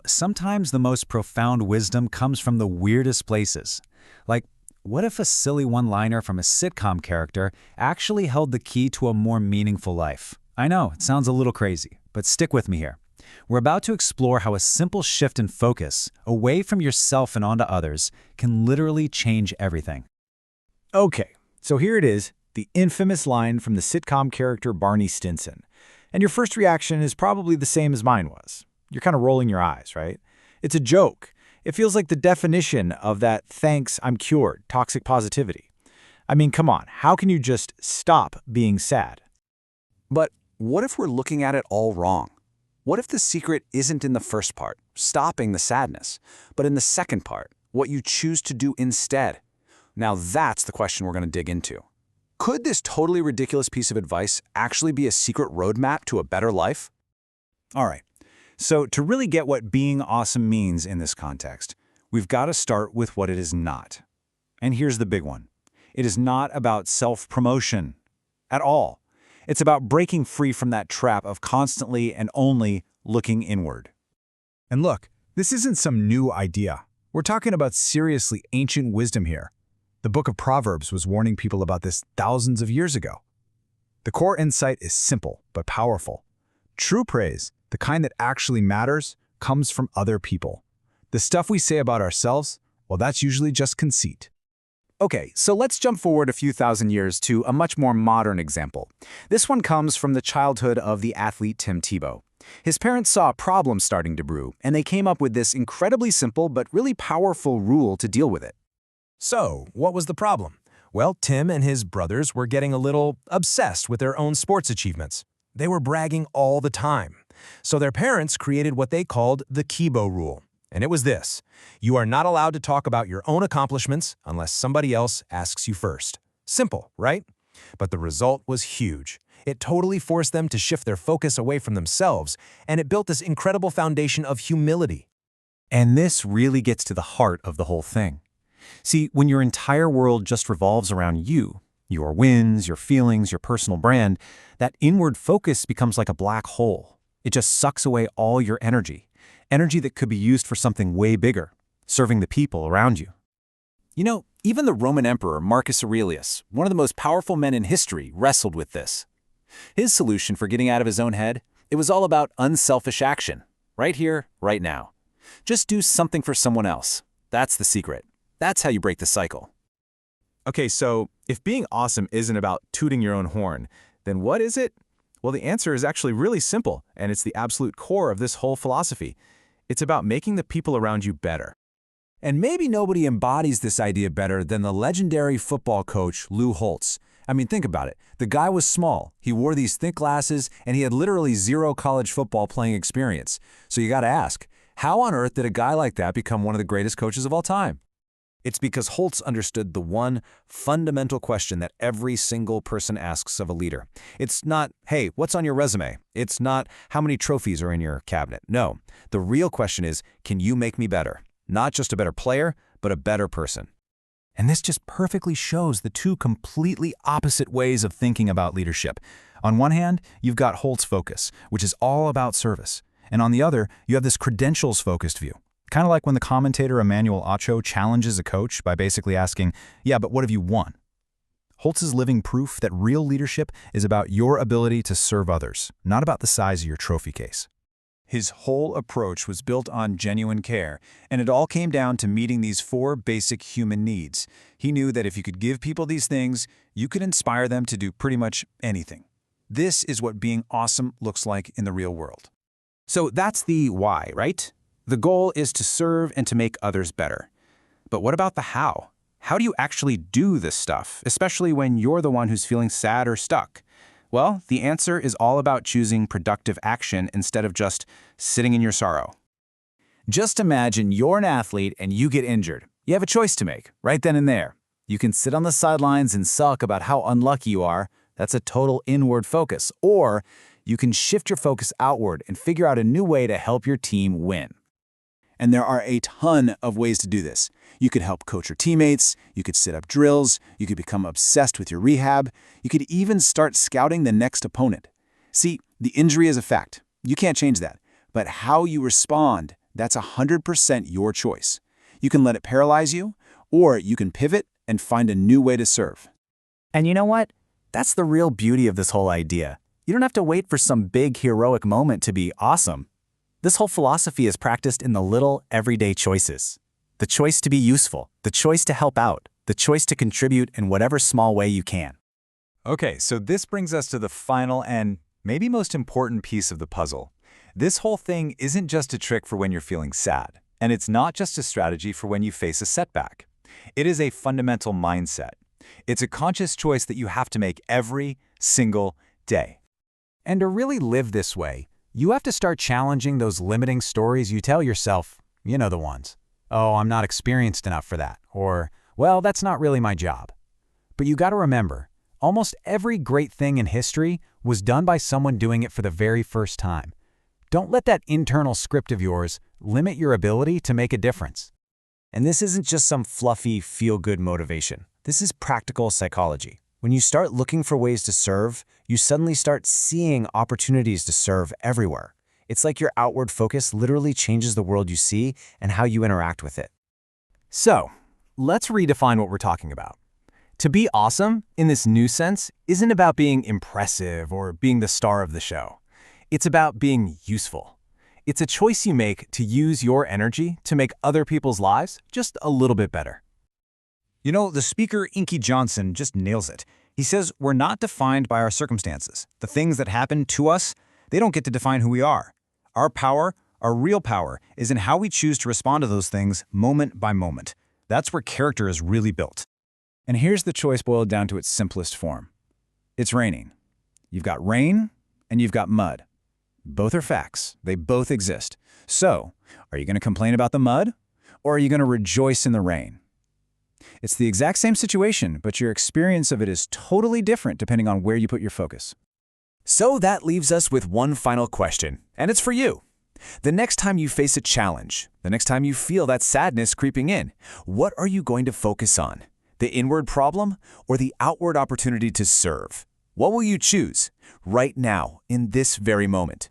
Sometimes the most profound wisdom comes from the weirdest places. Like, what if a silly one-liner from a sitcom character actually held the key to a more meaningful life? I know, it sounds a little crazy, but stick with me here. We're about to explore how a simple shift in focus, away from yourself and onto others, can literally change everything. Okay, so here it is, the infamous line from the sitcom character Barney Stinson. And your first reaction is probably the same as mine was. You're kind of rolling your eyes, right? It's a joke. It feels like the definition of that "thanks, I'm cured" toxic positivity. I mean, come on, how can you just stop being sad? But what if we're looking at it all wrong? What if the secret isn't in the first part, stopping the sadness, but in the second part, what you choose to do instead? Now that's the question we're going to dig into. Could this totally ridiculous piece of advice actually be a secret roadmap to a better life? All right, so to really get what being awesome means in this context, we've got to start with what it is not. And here's the big one. It is not about self-promotion at all. It's about breaking free from that trap of constantly and only looking inward. And look, this isn't some new idea. We're talking about seriously ancient wisdom here. The Book of Proverbs was warning people about this thousands of years ago. The core insight is simple but powerful. True praise, the kind that actually matters, comes from other people. The stuff we say about ourselves, well, that's usually just conceit. Okay, so let's jump forward a few thousand years to a much more modern example. This one comes from the childhood of the athlete Tim Tebow. His parents saw a problem starting to brew, and they came up with this incredibly simple but really powerful rule to deal with it. So, what was the problem? Well, Tim and his brothers were getting a little obsessed with their own sports achievements. They were bragging all the time. So their parents created what they called the Kibo Rule. And it was this: you are not allowed to talk about your own accomplishments unless somebody else asks you first. Simple, right? But the result was huge. It totally forced them to shift their focus away from themselves, and it built this incredible foundation of humility. And this really gets to the heart of the whole thing. See, when your entire world just revolves around you, your wins, your feelings, your personal brand, that inward focus becomes like a black hole. It just sucks away all your energy that could be used for something way bigger, serving the people around you. Even the Roman Emperor Marcus Aurelius, one of the most powerful men in history, wrestled with this. His solution for getting out of his own head, it was all about unselfish action, right here, right now. Just do something for someone else. That's the secret. That's how you break the cycle. Okay, so if being awesome isn't about tooting your own horn, then what is it? Well, the answer is actually really simple, and it's the absolute core of this whole philosophy. It's about making the people around you better. And maybe nobody embodies this idea better than the legendary football coach Lou Holtz. I mean, think about it. The guy was small, he wore these thick glasses, and he had literally zero college football playing experience. So you gotta ask, how on earth did a guy like that become one of the greatest coaches of all time? It's because Holtz understood the one fundamental question that every single person asks of a leader. It's not, hey, what's on your resume? It's not, how many trophies are in your cabinet? No, the real question is, can you make me better? Not just a better player, but a better person. And this just perfectly shows the two completely opposite ways of thinking about leadership. On one hand, you've got Holtz focus, which is all about service. And on the other, you have this credentials-focused view. Kind of like when the commentator Emmanuel Acho challenges a coach by basically asking, yeah, but what have you won? Holtz is living proof that real leadership is about your ability to serve others, not about the size of your trophy case. His whole approach was built on genuine care, and it all came down to meeting these 4 basic human needs. He knew that if you could give people these things, you could inspire them to do pretty much anything. This is what being awesome looks like in the real world. So that's the why, right? The goal is to serve and to make others better. But what about the how? How do you actually do this stuff, especially when you're the one who's feeling sad or stuck? Well, the answer is all about choosing productive action instead of just sitting in your sorrow. Just imagine you're an athlete and you get injured. You have a choice to make, right then and there. You can sit on the sidelines and sulk about how unlucky you are. That's a total inward focus. Or you can shift your focus outward and figure out a new way to help your team win. And there are a ton of ways to do this. You could help coach your teammates, you could set up drills, you could become obsessed with your rehab, you could even start scouting the next opponent. See, the injury is a fact. You can't change that. But how you respond, that's 100% your choice. You can let it paralyze you, or you can pivot and find a new way to serve. And you know what? That's the real beauty of this whole idea. You don't have to wait for some big heroic moment to be awesome. This whole philosophy is practiced in the little, everyday choices. The choice to be useful, the choice to help out, the choice to contribute in whatever small way you can. Okay, so this brings us to the final and maybe most important piece of the puzzle. This whole thing isn't just a trick for when you're feeling sad, and it's not just a strategy for when you face a setback. It is a fundamental mindset. It's a conscious choice that you have to make every single day. And to really live this way, you have to start challenging those limiting stories you tell yourself, you know the ones. Oh, I'm not experienced enough for that, or, well, that's not really my job. But you got to remember, almost every great thing in history was done by someone doing it for the very first time. Don't let that internal script of yours limit your ability to make a difference. And this isn't just some fluffy, feel-good motivation. This is practical psychology. When you start looking for ways to serve, you suddenly start seeing opportunities to serve everywhere. It's like your outward focus literally changes the world you see and how you interact with it. So, let's redefine what we're talking about. To be awesome, in this new sense, isn't about being impressive or being the star of the show. It's about being useful. It's a choice you make to use your energy to make other people's lives just a little bit better. You know, the speaker Inky Johnson just nails it. He says we're not defined by our circumstances. The things that happen to us, they don't get to define who we are. Our power, our real power, is in how we choose to respond to those things moment by moment. That's where character is really built. And here's the choice boiled down to its simplest form. It's raining. You've got rain and you've got mud. Both are facts. They both exist. So, are you going to complain about the mud, or are you going to rejoice in the rain? It's the exact same situation, but your experience of it is totally different depending on where you put your focus. So that leaves us with one final question, and it's for you. The next time you face a challenge, the next time you feel that sadness creeping in, what are you going to focus on? The inward problem or the outward opportunity to serve? What will you choose right now in this very moment?